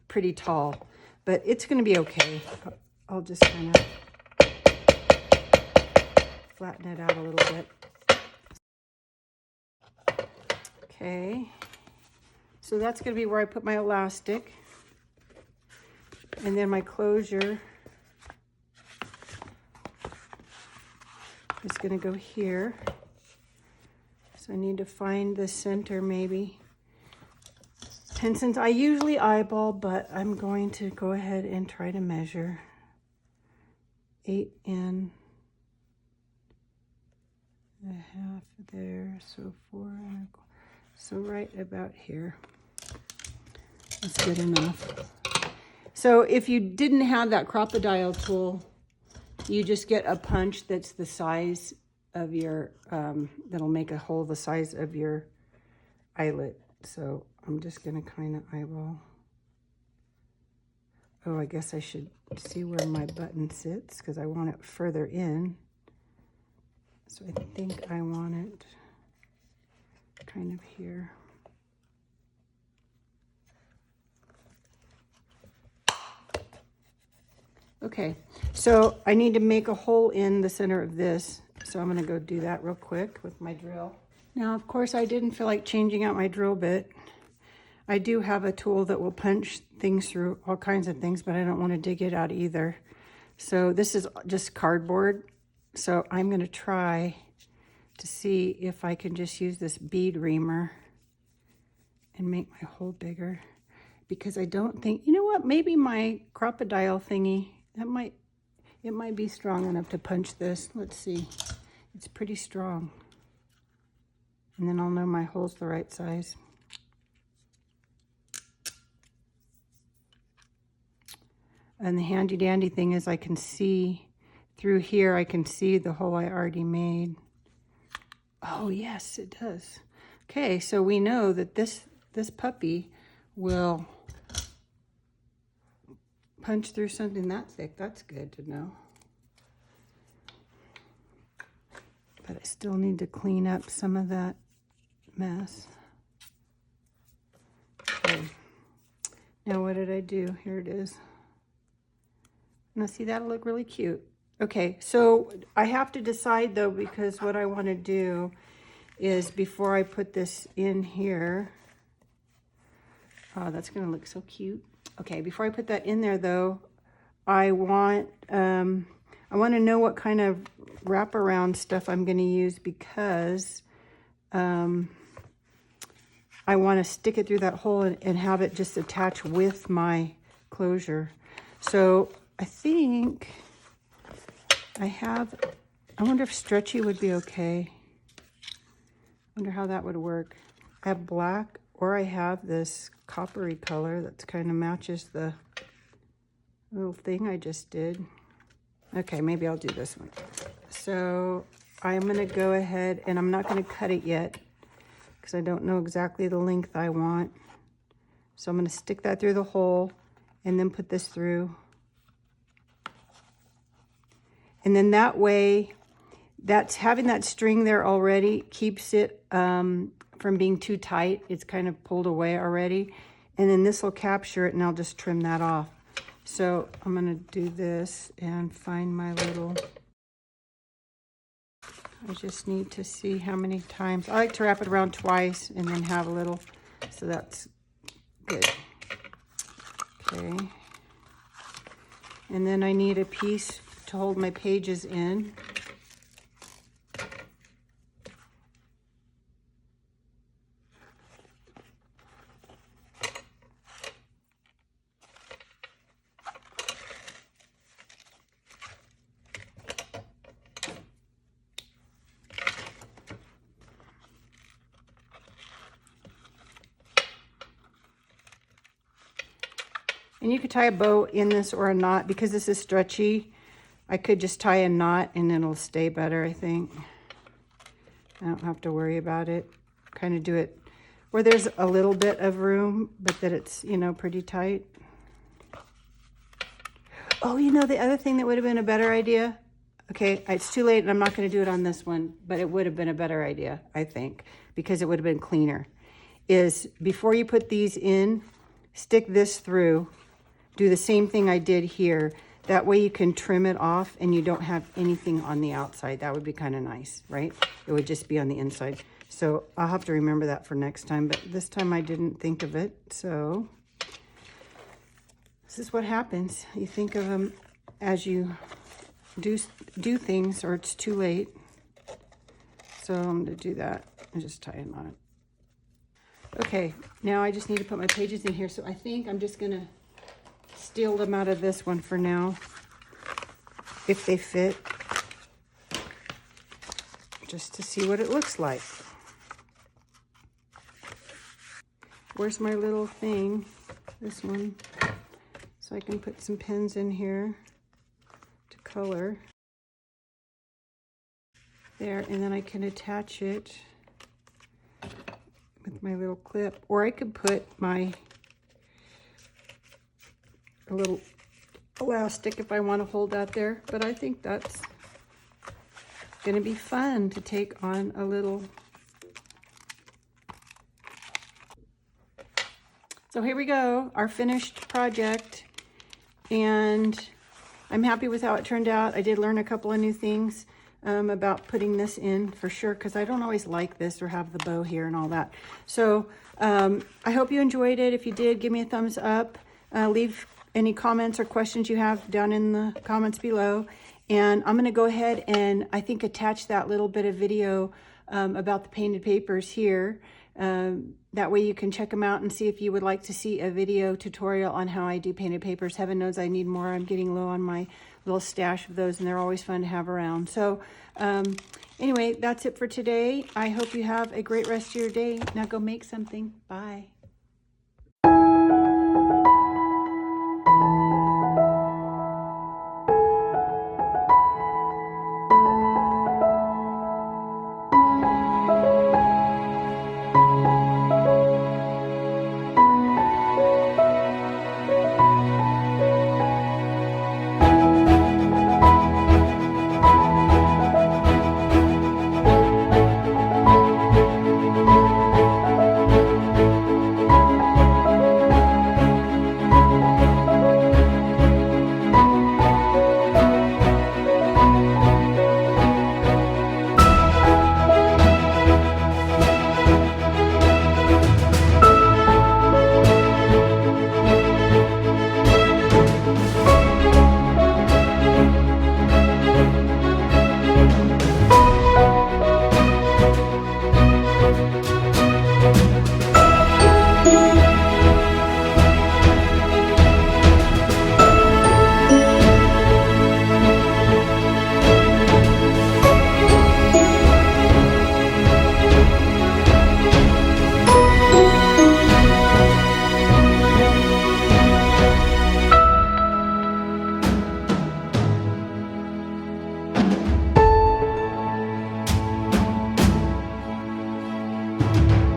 pretty tall. But it's going to be okay. I'll just kind of flatten it out a little bit. Okay. So that's going to be where I put my elastic. And then my closure is going to go here. So I need to find the center maybe. And since I usually eyeball, but I'm going to go ahead and try to measure 8 and a half there, so 4 and a quarter. So right about here. That's good enough. So if you didn't have that crocodile tool, you just get a punch that's the size of your, that'll make a hole the size of your eyelet. So I'm just going to kind of eyeball. Oh, I guess I should see where my button sits because I want it further in. So I think I want it kind of here. Okay, so I need to make a hole in the center of this. So I'm going to go do that real quick with my drill. Now, of course, I didn't feel like changing out my drill bit. I do have a tool that will punch things through all kinds of things, but I don't want to dig it out either. So this is just cardboard. So I'm going to try to see if I can just use this bead reamer and make my hole bigger. Because I don't think, you know what, maybe my crocodile thingy, it might be strong enough to punch this. Let's see. It's pretty strong. And then I'll know my hole's the right size. And the handy dandy thing is I can see through here, I can see the hole I already made. Oh yes, it does. Okay, so we know that this puppy will punch through something that thick. That's good to know. But I still need to clean up some of that mess. Okay. Now what did I do? Here it is. Now see, that'll look really cute. Okay, so I have to decide though, because what I want to do is before I put this in here, oh, that's going to look so cute. Okay, before I put that in there though, I want to know what kind of wraparound stuff I'm going to use, because I want to stick it through that hole and have it just attach with my closure. So I think I wonder if stretchy would be okay. I wonder how that would work. I have black, or I have this coppery color that kind of matches the little thing I just did. Okay, maybe I'll do this one. So I'm going to go ahead, and I'm not going to cut it yet because I don't know exactly the length I want. So I'm going to stick that through the hole and then put this through. And then that way, that's having that string there already keeps it from being too tight. It's kind of pulled away already. And then this will capture it, and I'll just trim that off. So I'm going to do this and find my little... I just need to see how many times. I like to wrap it around twice and then have a little. So that's good. Okay. And then I need a piece to hold my pages in. And you could tie a bow in this or a knot. Because this is stretchy, I could just tie a knot and it'll stay better, I think. I don't have to worry about it. Kind of do it where there's a little bit of room, but that it's, you know, pretty tight. Oh, you know, the other thing that would have been a better idea, okay, it's too late and I'm not going to do it on this one, but it would have been a better idea, I think, because it would have been cleaner, is before you put these in, stick this through, do the same thing I did here. That way you can trim it off and you don't have anything on the outside. That would be kind of nice, right? It would just be on the inside. So I'll have to remember that for next time, but this time I didn't think of it. So this is what happens. You think of them as you do things, or it's too late. So I'm going to do that and just tie a knot. Okay, now I just need to put my pages in here. So I think I'm just going to steal them out of this one for now, if they fit, just to see what it looks like. Where's my little thing? This one. So I can put some pins in here to color. There, and then I can attach it with my little clip, or I could put my a little elastic if I want to hold that there, but I think that's going to be fun to take on a little. So here we go, our finished project, and I'm happy with how it turned out. I did learn a couple of new things about putting this in for sure, because I don't always like this or have the bow here and all that. So I hope you enjoyed it. If you did, give me a thumbs up. Leave any comments or questions you have down in the comments below. And I'm going to go ahead and I think attach that little bit of video about the painted papers here. That way you can check them out and see if you would like to see a video tutorial on how I do painted papers. Heaven knows I need more. I'm getting low on my little stash of those, and they're always fun to have around. So Anyway, that's it for today. I hope you have a great rest of your day. Now go make something. Bye.